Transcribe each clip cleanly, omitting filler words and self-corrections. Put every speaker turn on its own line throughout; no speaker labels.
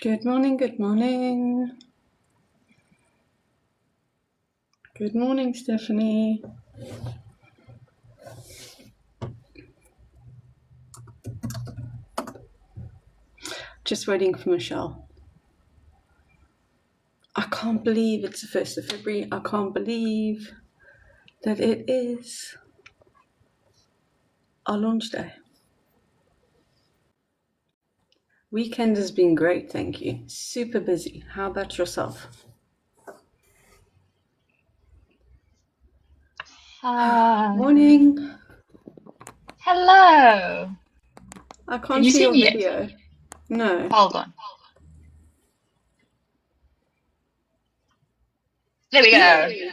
Good morning, good morning. Good morning, Stephanie. Just waiting for Michelle. I can't believe it's the 1st of February. I can't believe that it is our launch day. Weekend has been great, thank you. Super busy. How about yourself? Morning.
Hello.
I
Can
can't
you
see
see
your
me yet?
video. No.
Hold on. There we go.
Yay!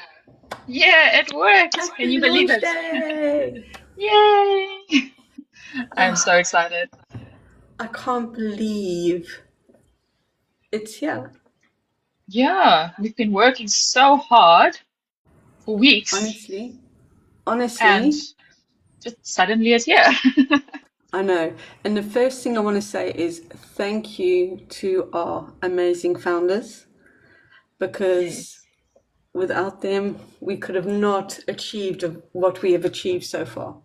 Yeah, it worked. Can
Happy
you believe
launch
it?
day!
Yay! I'm
Oh,
so excited.
I can't believe it's here.
Yeah, we've been working so hard for weeks
Honestly,
and
honestly,
just suddenly it's here.
I know. And the first thing I want to say is thank you to our amazing founders because
Yes.
without them, we could have not achieved what we have achieved so far.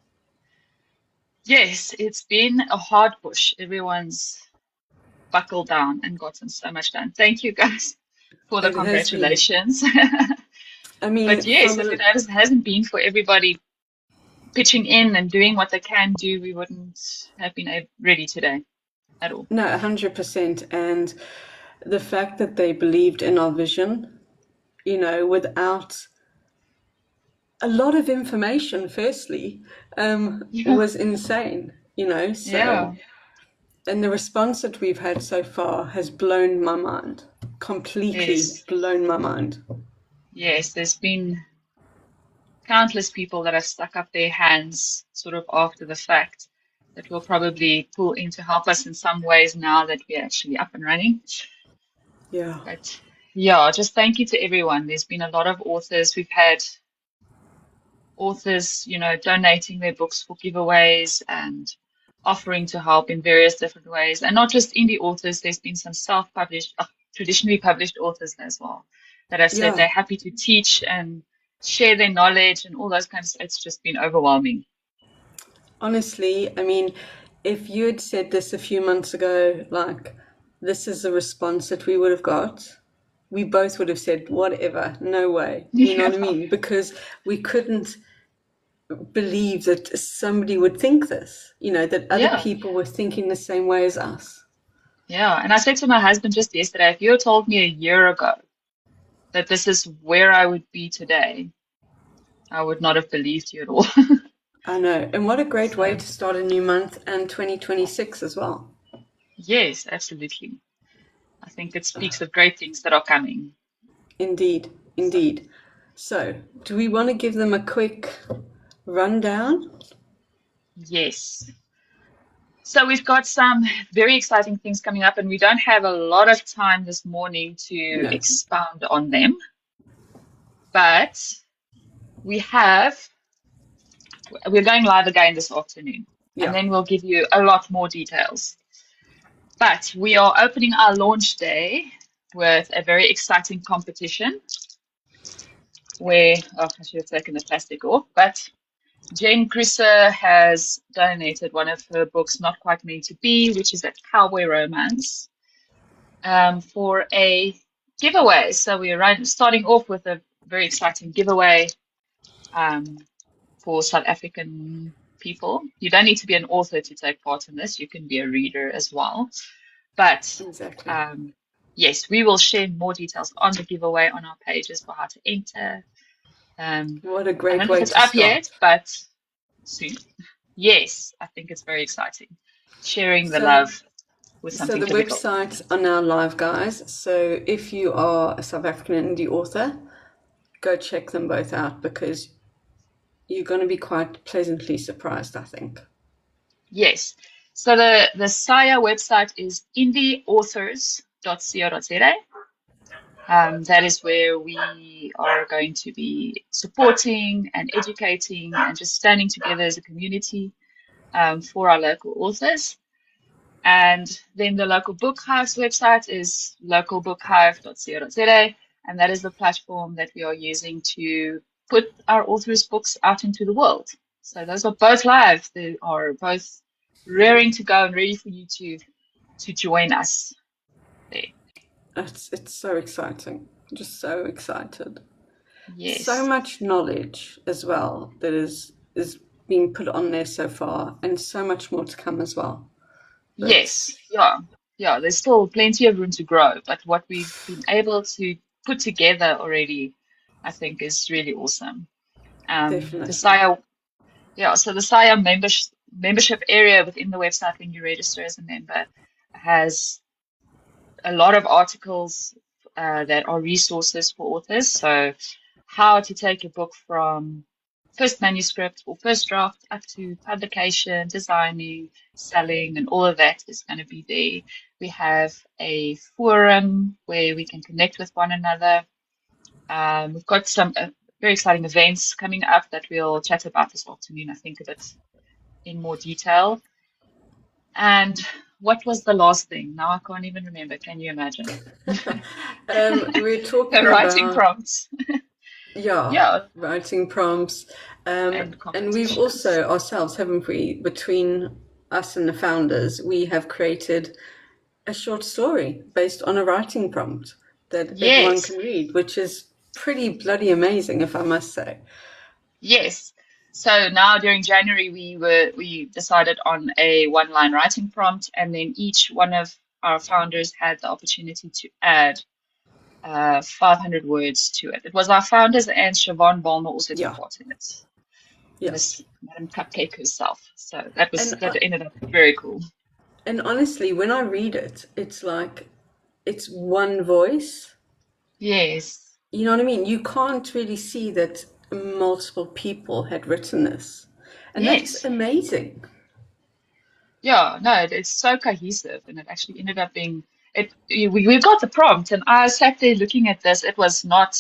Yes, it's been a hard push. Everyone's buckled down and gotten so much done. Thank you guys for the
It has been.
congratulations.
I
But
mean,
yes, if it hasn't been for everybody pitching in and doing what they can do, we wouldn't have been ready today at all.
no, 100%. And the fact that they believed in our vision, without a lot of information, firstly,
Yeah,
was insane, so.
yeah,
And the response that we've had so far has blown my mind, completely
yes,
blown my mind.
yes. There's been countless people that have stuck up their hands sort of after the fact that will probably pull in to help us in some ways now that we're actually up and running.
Yeah,
But yeah, just thank you to everyone. There's been a lot of authors. We've had authors, donating their books for giveaways and offering to help in various different ways. And not just indie authors, there's been some self-published, traditionally published authors as well that have said
yeah.
they're happy to teach and share their knowledge and all those kinds of, it's just been overwhelming.
Honestly, I mean, if you had said this a few months ago, like, this is the response that we would have got, we both would have said, whatever, no way. You know
Yeah.
what I mean? Because we couldn't believe that somebody would think this, that other
Yeah.
people were thinking the same way as us.
Yeah. And I said to my husband just yesterday, if you had told me a year ago that this is where I would be today, I would not have believed you at all.
I know. And what a great way
So,
to start a new month and 2026 as well.
yes, absolutely. I think it speaks of great things that are coming.
Indeed,
So,
indeed. So, do we want to give them a quick rundown?
yes. So we've got some very exciting things coming up, and we don't have a lot of time this morning to
No.
expound on them, but we have, we're going live again this afternoon, and
Yeah.
then we'll give you a lot more details. But we are opening our launch day with a very exciting competition where, oh, I should have taken the plastic off, but Jane Grisser has donated one of her books, Not Quite Meant to Be, which is a cowboy romance, for a giveaway. So we're starting off with a very exciting giveaway um, for South African people. You don't need to be an author to take part in this. You can be a reader as well. But
Exactly.
um, yes, we will share more details on the giveaway on our pages for how to enter.
What a
I
great
don't know if
way
it's
to
up yet,
start.
but soon. Yes, I think it's very exciting. Sharing the
So,
love with
so
something
the
physical.
websites are now live, guys. So if you are a South African indie author, go check them both out because you're going to be quite pleasantly surprised, I think.
Yes. So the SAIAA website is indieauthors.co.za. That is where we are going to be supporting and educating and just standing together as a community for our local authors. And then the local book hive's website is localbookhive.co.za, and that is the platform that we are using to put our authors' books out into the world. So those are both live. They are both raring to go and ready for you to join us there.
It's so exciting. Just so excited. So
Yes.
much knowledge as well that is being put on there so far, and so much more to come as well. But
Yes. Yeah. Yeah. There's still plenty of room to grow, but what we've been able to put together already, I think, is really awesome. The
definitely.
SAIAA, yeah, so the SAIAA membership area within the website when you register as a member has a lot of articles that are resources for authors. So how to take a book from first manuscript or first draft up to publication, designing, selling, and all of that is going to be there. We have a forum where we can connect with one another. We've got some very exciting events coming up that we'll chat about this afternoon, I think, a bit in more detail. And what was the last thing? Now I can't even remember. Can you imagine?
We're talking
Writing
about,
prompts.
yeah,
Yeah,
writing prompts.
and
And we've
competitions.
also ourselves, haven't we, between us and the founders, we have created a short story based on a writing prompt that everyone
Yes,
can read, which is pretty bloody amazing, if I must say.
yes. So now during January we decided on a one-line writing prompt, and then each one of our founders had the opportunity to add 500 words to it. It was our founders, and Siobhan Balmer also took
Yeah,
part in it.
yeah.
Miss Madam Cupcake herself. So
And
that ended up very cool.
and honestly, when I read it, it's like it's one voice.
Yes,
You know what I mean? You can't really see that multiple people had written this. And that's
yes.
amazing.
Yeah, no, it's so cohesive, and it actually ended up being it. We got the prompt, and I sat there looking at this. It was not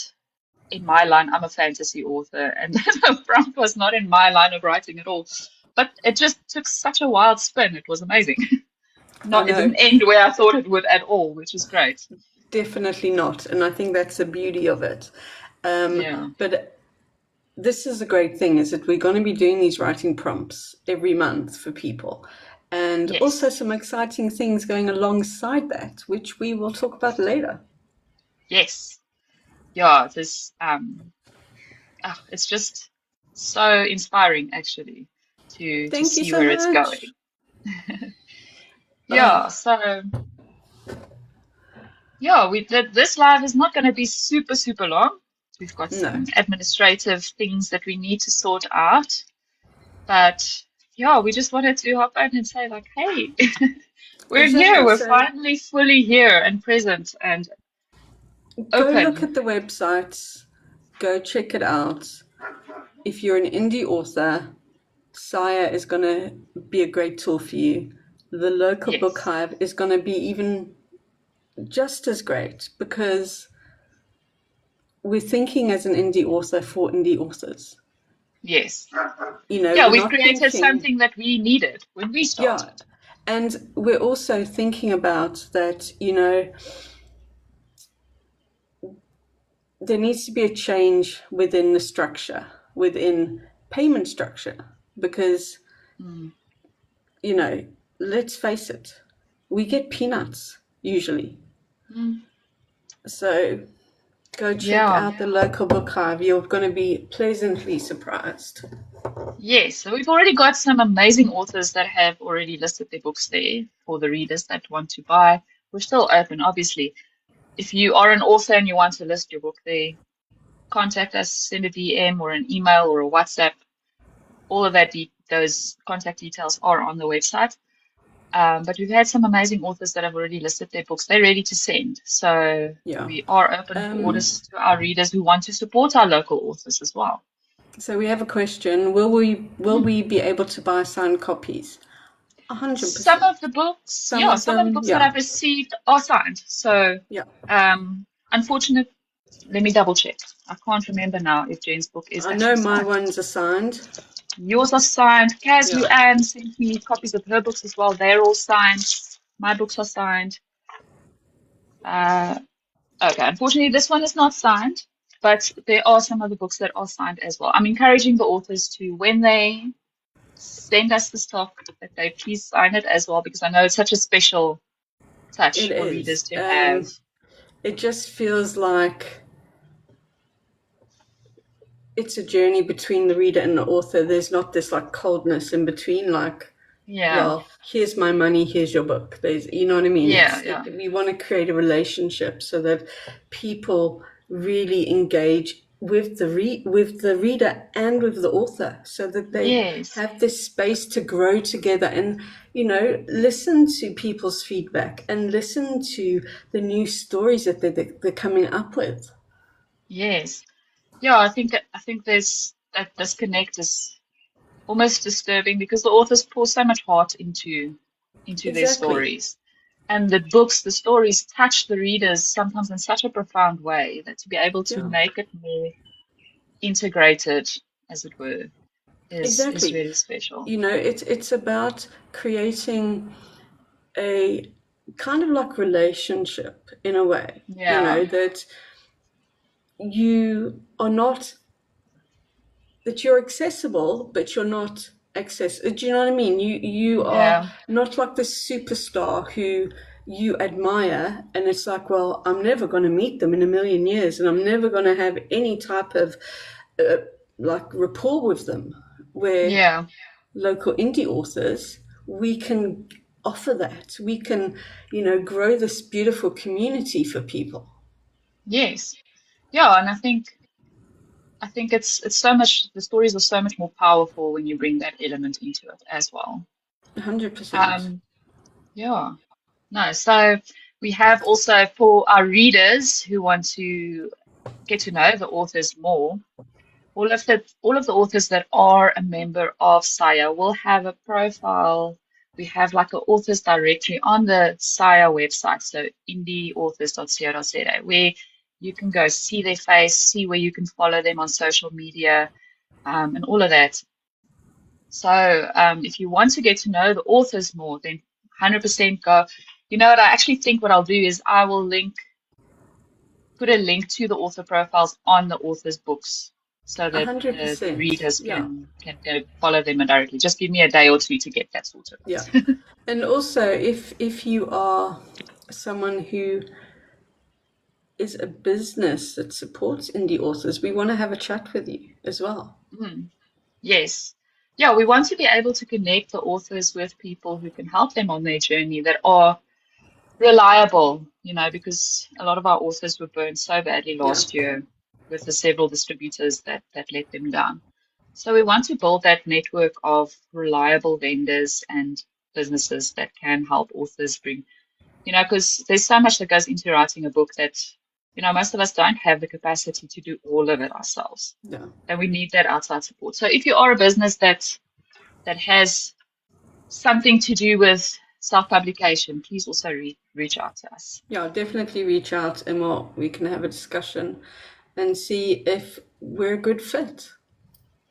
in my line. I'm a fantasy author, and the prompt was not in my line of writing at all. But it just took such a wild spin. It was amazing.
I
Not, it
know,
didn't end where I thought it would at all, which is great.
definitely not. And I think that's the beauty of it.
Yeah.
But this is a great thing, is that we're going to be doing these writing prompts every month for people. And also
Yes.
some exciting things going alongside that, which we will talk about later.
Yes. Yeah. It's just so inspiring, actually, to
Thank you
see
so
where it's
much.
going.
Oh,
Yeah. So. Yeah, we did this live is not going to be super, super long. We've got
no,
some administrative things that we need to sort out. But yeah, we just wanted to hop in and say, like, hey, we're here.
exactly.
We're
So
finally fully here and present and
go look
open.
at the websites, go check it out. If you're an indie author, SAIAA is going to be a great tool for you. The local book
Yes,
hive is going to be even just as great, because we're thinking as an indie author for indie authors.
yes.
You know,
Yeah,
we're
we've
not
created
thinking,
something that we needed when we
yeah.
started.
And we're also thinking about that, you know, there needs to be a change within the structure, within payment structure, because,
Mm.
you know, let's face it, we get peanuts usually.
Mm.
So go check
Yeah.
out the local book hive. You're going to be pleasantly surprised.
Yes, so we've already got some amazing authors that have already listed their books there for the readers that want to buy. We're still open, obviously. If you are an author and you want to list your book there, contact us, send a DM or an email or a WhatsApp. All of those contact details are on the website. But we've had some amazing authors that have already listed their books. They're ready to send. So
Yeah.
we are open for orders to our readers who want to support our local authors as well.
So we have a question. Will we be able to buy signed copies?
Some
100%.
of the books,
Some
yeah,
of
some of the
them,
books that
yeah.
I've received are signed. So,
Yeah.
unfortunate, let me double check. I can't remember now if Jane's book is
I know
actually
my
signed.
ones are signed.
Yours are signed. Kaz
Yeah.
Luann sent me copies of her books as well. They're all signed. My books are signed. Uh, okay, unfortunately, this one is not signed, but there are some other books that are signed as well. I'm encouraging the authors to, when they send us the stock, that they please sign it as well, because I know it's such a special
It
touch for readers
is.
to have.
It just feels like it's a journey between the reader and the author. There's not this like coldness in between, like,
Yeah,
well, here's my money, here's your book. There's, you know what I mean?
yeah, yeah,
We want to create a relationship so that people really engage with with the reader and with the author, so that they
yes,
have this space to grow together and, listen to people's feedback and listen to the new stories that they're coming up with.
yes. Yeah, I think there's that disconnect is almost disturbing because the authors pour so much heart into their
Exactly.
stories. And the books, the stories touch the readers sometimes in such a profound way that to be able to
Yeah,
make it more integrated, as it were, is
exactly.
really special.
It's about creating a kind of like relationship in a way,
Yeah,
that you are not, that you're accessible, but you're not access. Do you know what I mean? You are
yeah,
not like this superstar who you admire, and it's like, well, I'm never going to meet them in a million years, and I'm never going to have any type of uh, like rapport with them. Where
yeah,
local indie authors, we can offer that. We can, grow this beautiful community for people.
yes. Yeah, and I think it's so much the stories are so much more powerful when you bring that element into it as well.
100%.
Um, yeah. No, so we have also for our readers who want to get to know the authors more, all of the authors that are a member of SAIAA will have a profile. We have like an authors directory on the SAIAA website, so indieauthors.co.za, where you can go see their face, see where you can follow them on social media, and all of that. So if you want to get to know the authors more, then 100% go. You know what? I actually think what I'll do is I will put a link to the author profiles on the author's books so
A
that
hundred
the
percent.
readers
Yeah.
can go follow them directly. Just give me a day or two to get that sorted.
Yeah. And also, if you are someone who is a business that supports indie authors, we want to have a chat with you as well.
Mm, yes. Yeah, we want to be able to connect the authors with people who can help them on their journey that are reliable, because a lot of our authors were burned so badly
Yeah.
last year with the several distributors that let them down. So we want to build that network of reliable vendors and businesses that can help authors bring, because there's so much that goes into writing a book that, most of us don't have the capacity to do all of it ourselves.
Yeah.
And we need that outside support. So if you are a business that has something to do with self-publication, please also reach out to us.
Yeah, definitely reach out and we can have a discussion and see if we're a good fit,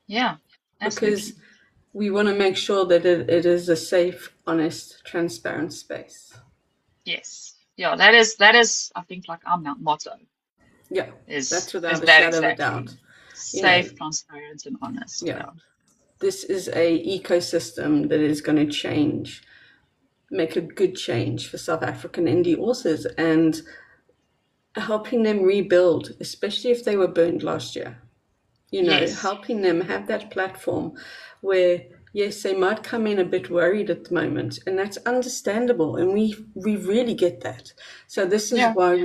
Yeah,
because
absolutely.
we want to make sure that it is a safe, honest, transparent space.
Yes. Yeah, that is I think like our motto
Yeah,
is
that's
is
without a
that
shadow of a
exactly.
doubt. You know,
Safe, transparent, and honest.
yeah,
Yeah.
this is a ecosystem that is going to change, make a good change for South African indie authors and helping them rebuild, especially if they were burned last year.
Yes.
Helping them have that platform where, yes, they might come in a bit worried at the moment, and that's understandable, and we really get that. So this is
Yeah.
why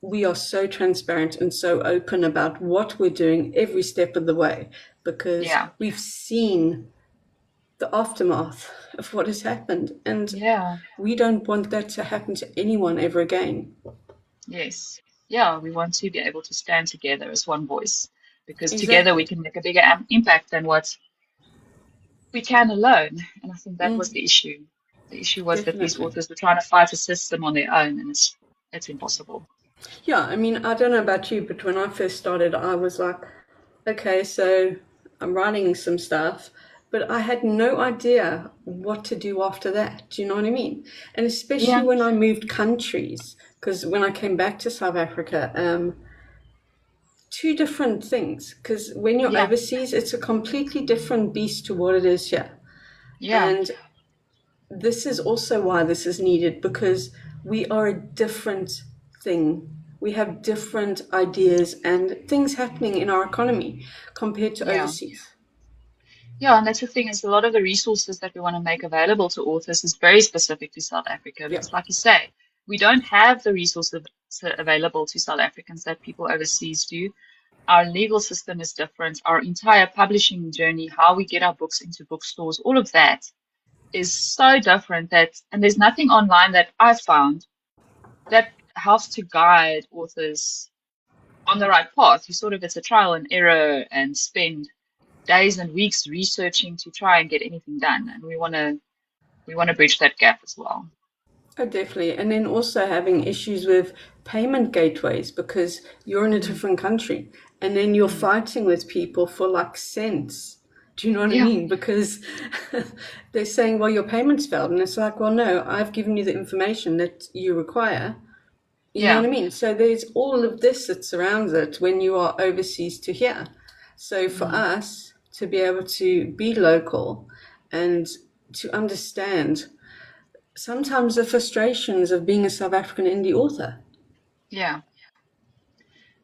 we are so transparent and so open about what we're doing every step of the way, because
Yeah.
we've seen the aftermath of what has happened, and
Yeah.
we don't want that to happen to anyone ever again.
Yes. Yeah. We want to be able to stand together as one voice because together we
Exactly.
can make a bigger impact than what we can alone. And I think that was the issue. The issue was that these
Definitely.
authors were trying to fight a system on their own, and it's impossible.
Yeah, I mean, I don't know about you, but when I first started, I was like, okay, so I'm writing some stuff. but I had no idea what to do after that. Do you know what I mean? And especially
Yeah,
when I moved countries, because when I came back to South Africa, two different things. Because when you're
yeah,
overseas, it's a completely different beast to what it is here.
yeah,
And this is also why this is needed, because we are a different thing. We have different ideas and things happening in our economy compared to
yeah.
overseas.
Yeah, and that's the thing is a lot of the resources that we want to make available to authors is very specific to South Africa
Yeah,
because, like you say, we don't have the resources available to South Africans that people overseas do. Our legal system is different. Our entire publishing journey, how we get our books into bookstores, all of that is so different and there's nothing online that I've found that helps to guide authors on the right path. It's a trial and error and spend days and weeks researching to try and get anything done. And we want to bridge that gap as well.
oh, definitely. And then also having issues with payment gateways because you're in a
Mm,
different country and then you're
mm.
fighting with people for like cents. Do you know what I
Yeah,
mean? Because they're saying, well, your payment's failed. And it's like, well, no, I've given you the information that you require. You know what
yeah,
I mean? So there's all of this that surrounds it when you are overseas to here. So for
mm,
us to be able to be local and to understand sometimes the frustrations of being a South African indie author.
yeah,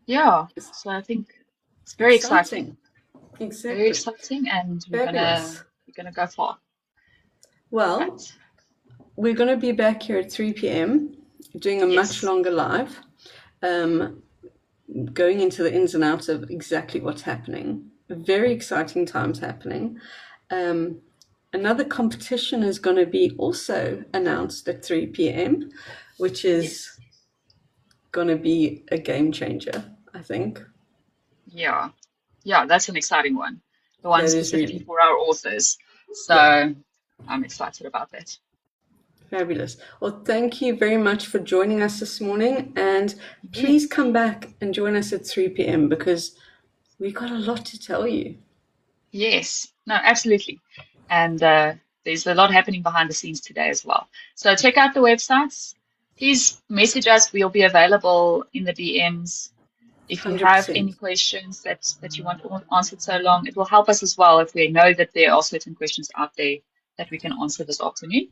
yeah.
It's
So I think it's
exciting.
very
Exactly.
exciting, and we're gonna
Fabulous.
we're gonna go far.
Well,
But
we're going to be back here at 3 p.m. doing a much
yes,
longer live, um, going into the ins and outs of exactly what's happening. Very exciting times happening. Um, Another competition is going to be also announced at 3 p.m., which is
yes,
going to be a game changer, I think.
yeah, yeah. That's an exciting one. The one
That is
specifically
really,
for our authors.
yeah,
So I'm excited about that.
fabulous. Well, thank you very much for joining us this morning. And please
Yes,
come back and join us at 3 p.m. because we got a lot to tell you.
yes, no, absolutely. And there's a lot happening behind the scenes today as well. So check out the websites. Please message us. We'll be available in the DMs. If you have any
100%.
questions that you want answered so long, it will help us as well if we know that there are certain questions out there that we can answer this afternoon.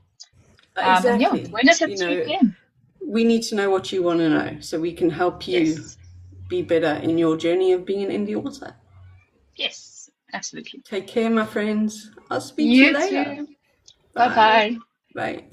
And yeah,
Exactly.
join us at
You
3
know,
p.m.
we need to know what you want to know so we can help you
Yes,
be better in your journey of being an indie author.
yes, absolutely.
Take care, my friends. I'll speak to you
You
later.
too. Bye
Bye.
bye.
Bye.